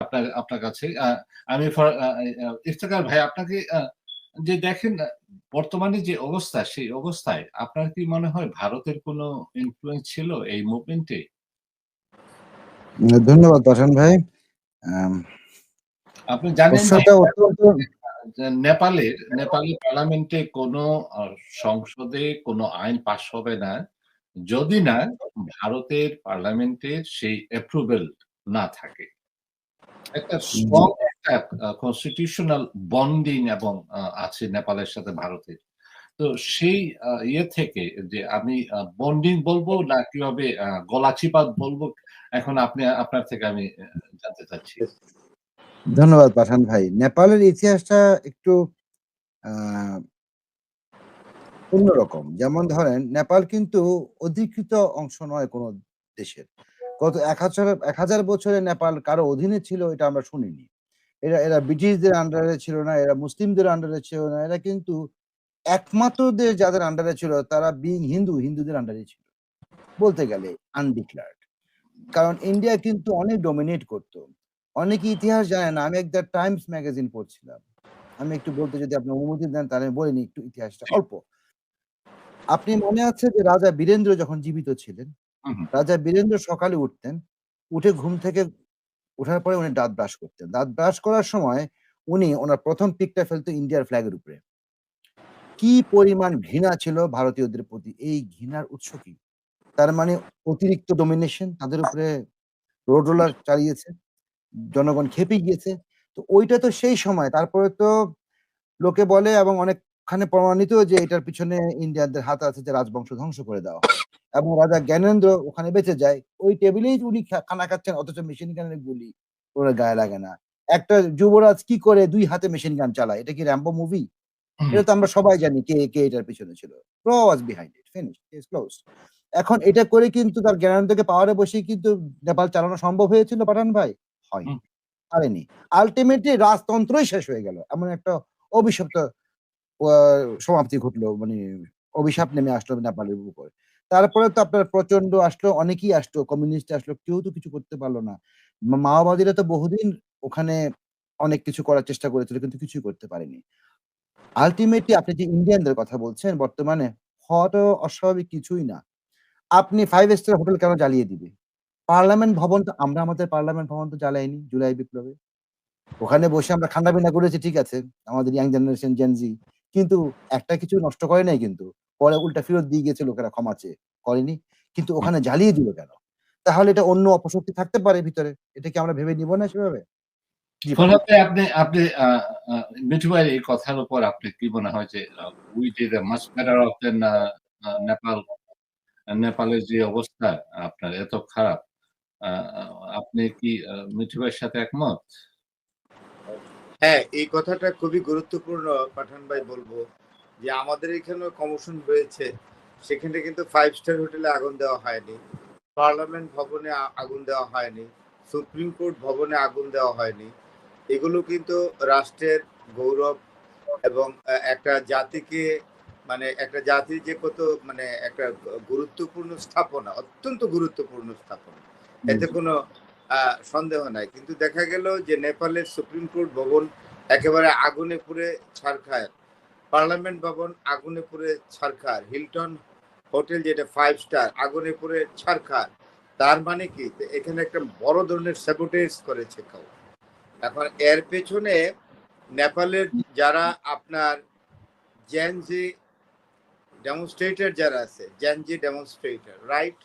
আপনার আপনার কাছে আমি ইফতেখার ভাই আপনাকে যে দেখেন বর্তমানে যে অবস্থা সেই অবস্থায় আপনার কি মনে হয় ভারতের কোনো ইনফ্লুয়েন্স ছিল এই মুভমেন্টে? ধন্যবাদ পাঠান ভাই। আপনি জানেন যে প্রশ্নটা অত্যন্ত নেপালের পার্লামেন্টে কোনো সংসদে কোনো আইন পাস হবে না যদি না ভারতের পার্লামেন্টের সেই অ্যাপ্রুভাল না থাকে। একটা স্ট্রং একটা কনস্টিটিউশনাল বন্ডিং এবং আছে নেপালের সাথে ভারতের। তো সেই ইয়ে থেকে যে আমি বন্ডিং বলবো না কিভাবে গলাচিপা বলবো এখন আপনার থেকে আমি জানতে চাচ্ছি। ধন্যবাদ পাঠান ভাই। নেপালের ইতিহাসটা একটু আহ, অন্যরকম। যেমন ধরেন নেপাল কিন্তু অধিকৃত অংশ নয় কোনো দেশের। গত 1000 বছরে নেপাল কারো অধীনে ছিল এটা আমরা শুনিনি। এরা এরা ব্রিটিশদের আন্ডারে ছিল না, এরা মুসলিমদের আন্ডারে ছিল না, এরা কিন্তু একমাত্র দেশ যাদের আন্ডারে ছিল তারা বিং হিন্দুদের আন্ডারে ছিল বলতে গেলে, আনডিক্লার্ড। কারণ ইন্ডিয়া কিন্তু অনেক ডমিনেট করতো। অনেকে ইতিহাস জানে না। আমি একটা টাইমস ম্যাগাজিন পড়ছিলাম। আমি একটু বলতে যদি আপনি অনুমতি দেন তাহলে আমি বলিনি একটু ইতিহাসটা অল্প। আপনি মনে আছে যে রাজা বীরেন্দ্র যখন জীবিত ছিলেন, রাজা বীরেন্দ্র সকালে উঠতেন, উঠে ঘুম থেকে ওঠার পরে উনি দাঁত ব্রাশ করতেন। দাঁত ব্রাশ করার সময় উনি ওনার প্রথম পিকটা ফেলতো ইন্ডিয়ার ফ্ল্যাগের উপরে। কি পরিমাণ ঘৃণা ছিল ভারতীয়দের প্রতি! এই ঘৃণার উৎস কি? তার মানে অতিরিক্ত ডমিনেশন, তাদের উপরে রোড রোলার চালিয়েছে, জনগণ খেপে গিয়েছে। তো ওইটা তো সেই সময়। তারপরে তো লোকে বলে এবং অনেকখানে প্রমাণিত যে এটার পিছনে ইন্ডিয়ানদের হাত আছে, যে রাজবংশ ধ্বংস করে দেওয়া হয় এবং রাজা জ্ঞানেন্দ্র ওখানে বেঁচে যায়। ওই টেবিলেই উনি খানা খাচ্ছেন, অথচ মেশিন গানের গুলি ওরা গায়ে লাগে না। একটা যুবরাজ কি করে 2 হাতে মেশিন গান চালায়? এটা কি র‍্যাম্বো মুভি? এটা তো আমরা সবাই জানি কে এটার পিছনে ছিল। Who was behind it? Finish. Case closed. এখন এটা করে কিন্তু তার জ্ঞানেন্দ্রকে পাওয়ারে বসেই কিন্তু নেপাল চালানো সম্ভব হয়েছিল পাঠান ভাই? হয়নি, পারেনি। আল্টিমেটলি রাজতন্ত্রই শেষ হয়ে গেল। এমন একটা অভিশপ্ত আ সমাপ্তি ঘটলো, মানে অভিশাপ নেমে আসলো নেপালের উপর। তারপরে তো আপনার প্রচন্ড আসলো, অনেকেই আসলো, কমিউনিস্ট আসলো, কেউ তো কিছু করতে পারল না। মাওবাদীরা তো বহুদিন ওখানে অনেক কিছু করার চেষ্টা করেছিল কিন্তু কিছুই করতে পারেনি। আল্টিমেটলি আপনি যে ইন্ডিয়ানদের কথা বলছেন বর্তমানে, হওয়াটা অস্বাভাবিক কিছুই না। আপনি 5 স্টার হোটেল কেন জ্বালিয়ে দিবে? পার্লামেন্ট ভবন তো আমরা আমাদের পার্লামেন্ট ভবন তো জ্বালাইনি জুলাই বিপ্লবে। ওখানে বসে আমরা খানাপিনা করেছি, ঠিক আছে। আমাদের ইয়াং জেনারেশন জেন জি। কিন্তু একটা কিছু নষ্ট করে নাই কিন্তু। পরে উল্টা ফেরত দিয়ে গেছে লোকেরা ক্ষমা চেয়ে। করেনি। কিন্তু ওখানে জ্বালিয়ে দিল কেন? তাহলে এটা অন্য অপশক্তি থাকতে পারে ভিতরে। এটা কি আমরা ভেবে নিব না সেভাবে? জি পাঠান। ফলাফলে আপনি আপনি মিঠু ভাইয়ের এই কথার উপর আপনি কি মনে হয় যে we did a much better off than Nepal নেপালের যে অবস্থা আপনার এত খারাপ। আ আ আপনি কি মিঠু ভাইয়ের সাথে একমত? হ্যাঁ, এই কথাটা খুবই গুরুত্বপূর্ণ পাঠান ভাই বলবো যে আমাদের এখানেও কমিশন হয়েছে। সেখানে কিন্তু 5 স্টার হোটেলে আগুন দেওয়া হয়নি। পার্লামেন্ট ভবনে আগুন দেওয়া হয়নি। সুপ্রিম কোর্ট ভবনে আগুন দেওয়া হয়নি। এগুলো কিন্তু রাষ্ট্রের গৌরব এবং একটা জাতিকে, মানে একটা জাতির যে কত মানে একটা গুরুত্বপূর্ণ স্থাপনা, অত্যন্ত গুরুত্বপূর্ণ স্থাপনা। এতে কোনো সন্দেহ নাই। কিন্তু দেখা গেল যে নেপালের সুপ্রিম কোর্ট ভবন একেবারে আগুনে পুড়ে ছারখার। পার্লামেন্ট ভবন আগুনে পুড়ে ছারখার। হিলটন হোটেল যেটা 5 স্টার আগুনে পুড়ে ছারখার। তার মানে কি এখানে একটা বড় ধরনের স্যাবোটেজ করেছে কেউ। এখন এর পেছনে নেপালের যারা আপনার জেনজি ডেমনস্ট্রেটর যারা আছে, জেনজি ডেমনস্ট্রেটর, রাইট?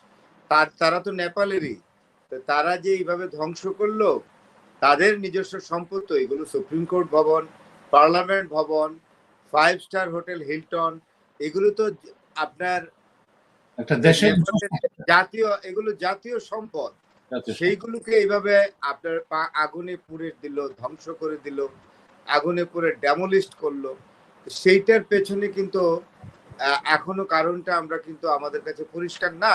তারা তো নেপালেরই। তো তারা যে এইভাবে ধ্বংস করলো তাদের নিজস্ব সম্পদ, তো এগুলো সুপ্রিম কোর্ট ভবন, পার্লামেন্ট ভবন, 5 স্টার হোটেল হিলটন, এগুলো তো আপনার একটা দেশের জাতীয়, এগুলো জাতীয় সম্পদ। সেইগুলোকে এইভাবে আপনার আগুনে পুড়ে দিল, ধ্বংস করে দিল, আগুনে পুড়ে ডেমোলিস্ট করলো। সেইটার পেছনে কিন্তু এখনো কারণটা আমরা কিন্তু আমাদের কাছে পরিষ্কার না।